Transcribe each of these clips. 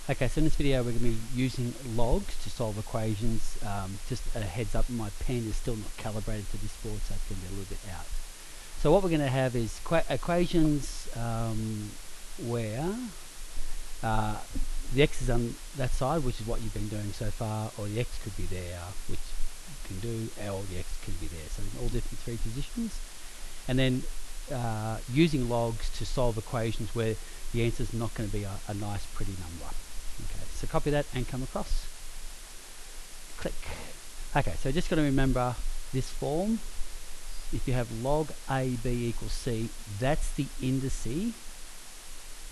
Okay, so in this video we're going to be using logs to solve equations. Just a heads up, my pen is still not calibrated to this board, so it's going to be a little bit out. So what we're going to have is equations where the x is on that side, which is what you've been doing so far, or the x could be there, which you can do, or the x can be there. So in all different three positions. And then using logs to solve equations where the answer is not going to be a nice pretty number. Okay, so copy that and come across. Click. Okay, so just got to remember this form. If you have log AB equals C, that's the indice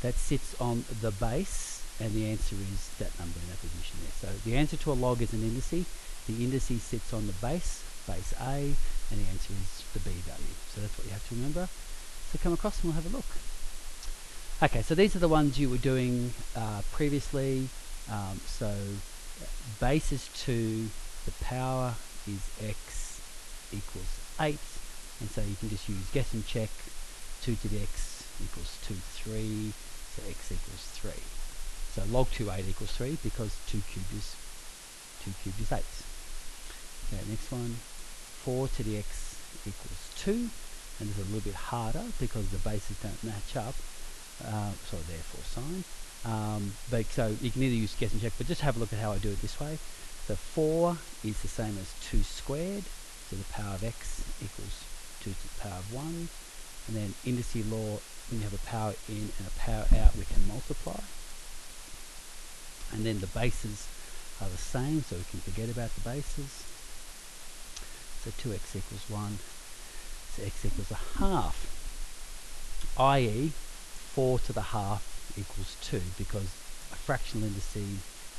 that sits on the base, and the answer is that number in that position there. So the answer to a log is an indice. The indice sits on the base A, and the answer is the B value. So that's what you have to remember. So come across and we'll have a look. Okay, so these are the ones you were doing previously. So base is 2, the power is x equals 8, and so you can just use guess and check. 2 to the x equals 2 to 3, so x equals 3. So log 2 8 equals 3 because 2 cubed is 8. Okay, next one, 4 to the x equals 2, and this is a little bit harder because the bases don't match up. So therefore sign. But so you can either use guess and check, but just have a look at how I do it this way. So 4 is the same as 2 squared, so the power of x equals 2 to the power of 1. And then indice law, when you have a power in and a power out, we can multiply. And then the bases are the same, so we can forget about the bases. So 2x equals 1, so x equals a half, i.e. 4 to the half equals 2, because a fractional indice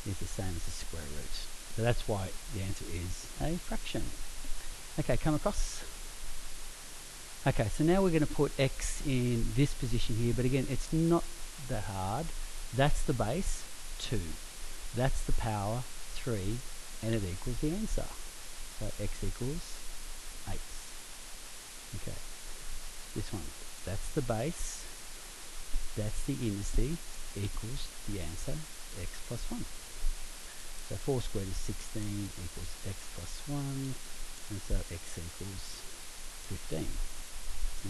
is the same as the square root. So that's why the answer is a fraction. Okay, come across. Okay, so now we're going to put x in this position here, but again, it's not that hard. That's the base, 2. That's the power, 3, and it equals the answer. So x equals 8. Okay, this one, that's the base. That's the indice equals the answer, x plus 1. So 4 squared is 16 equals x plus 1, and so x equals 15.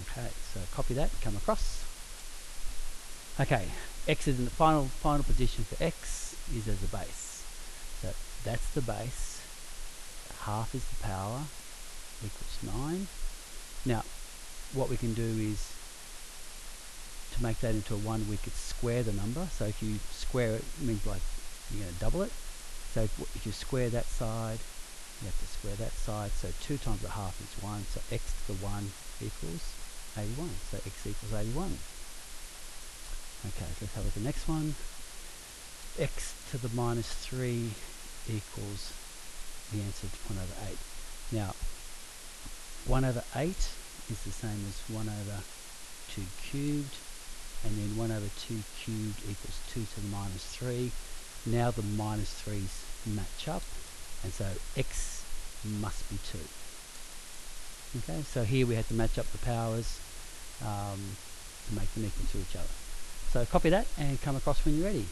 Okay, so copy that, come across. Okay, x is in the final position for x is as a base. So that's the base, half is the power, equals 9. Now, what we can do is, to make that into a 1, we could square the number. So if you square it, it means like you're going to double it. So if you square that side, you have to square that side. So 2 times a half is 1. So x to the 1 equals 81. So x equals 81. Okay, let's have a look at the next one. X to the minus 3 equals the answer to 1 over 8. Now, 1 over 8 is the same as 1 over 2 cubed. And then 1 over 2 cubed equals 2 to the minus 3. Now the minus 3's match up, and so x must be 2. Okay, so here we had to match up the powers to make them equal to each other. So copy that and come across when you're ready.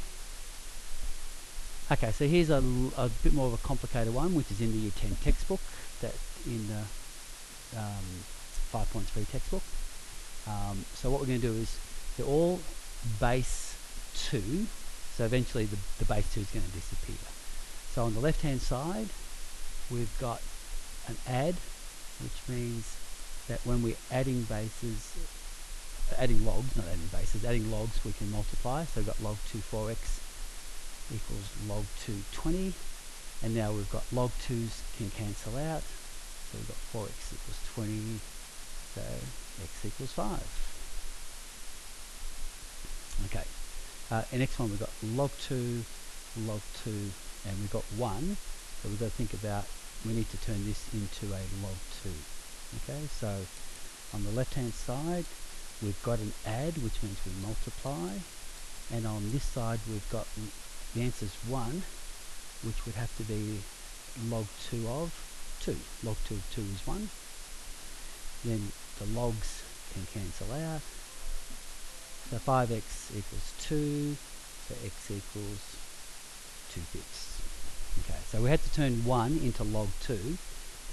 Okay, so here's a bit more of a complicated one, which is in the Year 10 textbook, that in the 5.3 textbook. So what we're going to do is, they're all base 2, so eventually the base 2 is going to disappear. So on the left hand side we've got an add, which means that when we're adding bases, adding logs, not adding bases, adding logs, we can multiply. So we've got log 2 4x equals log 2 20, and now we've got log 2's can cancel out, so we've got 4x equals 20, so x equals 5. Okay, the next one we've got log 2, and we've got 1, so we've got to think about, we need to turn this into a log 2. Okay, so on the left hand side we've got an add, which means we multiply, and on this side we've got the answer is 1, which would have to be log 2 of 2. Log 2 of 2 is 1. Then the logs can cancel out. So 5x equals 2, so x equals 2/5. Okay, so we had to turn 1 into log 2,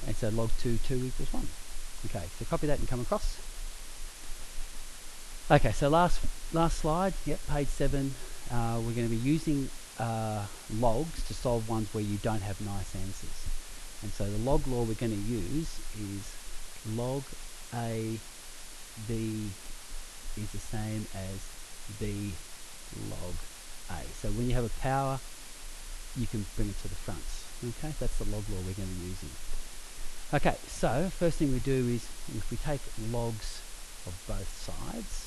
and so log 2 equals 1. Okay, so copy that and come across. Okay, so last slide, yep, page 7. We're going to be using logs to solve ones where you don't have nice answers. And so the log law we're going to use is log A B is the same as B log A. So when you have a power, you can bring it to the front. Okay, that's the log law we're going to be using. Okay, so first thing we do is if we take logs of both sides,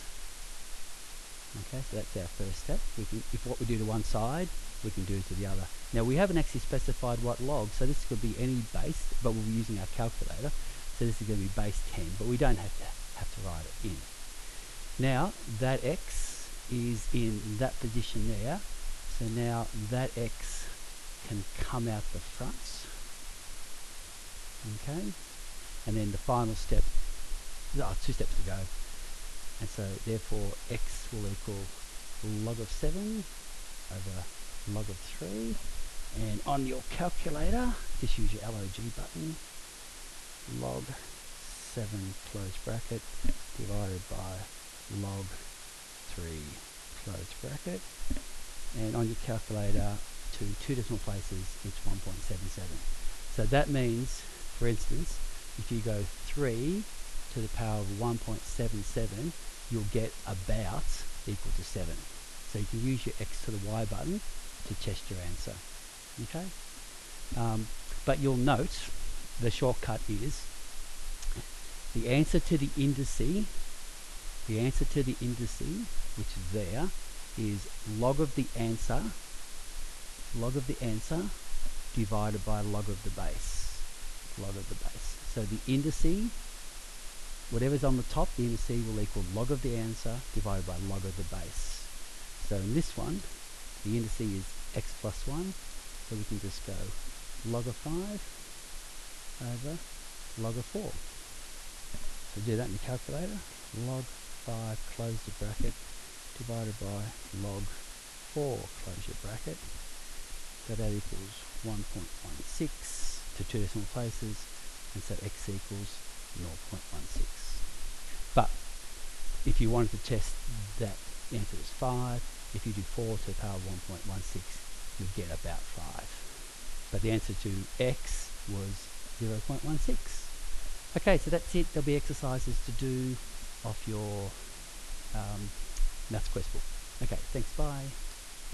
okay, so that's our first step. If what we do to one side, we can do it to the other. Now we haven't actually specified what log, so this could be any base, but we'll be using our calculator. So this is going to be base 10, but we don't have to write it in. Now that x is in that position there, so now that x can come out the front. Okay, and then the final step, 2 steps to go, and so therefore x will equal log of 7 over log of 3, and on your calculator just use your log button, log 7 close bracket divided by log 3 close bracket, and on your calculator to 2 decimal places it's 1.77. So that means, for instance, if you go 3 to the power of 1.77, you'll get about equal to 7. So you can use your x to the y button to test your answer. Okay, but you'll note the shortcut is the answer to the indice. The answer to the indice, which is there, is log of the answer divided by log of the base. Log of the base. So the indice, whatever's on the top, the indice will equal log of the answer divided by log of the base. So in this one, the indice is x plus 1, so we can just go log of 5 over log of 4. So do that in the calculator, log 5 close the bracket divided by log 4 close your bracket. So that equals 1.16 to 2 decimal places, and so x equals 0.16. But if you wanted to test that answer is 5, if you do 4 to the power of 1.16, you'll get about 5. But the answer to x was 0.16. Okay, so that's it. There'll be exercises to do off your Maths quest book. Okay, thanks, bye.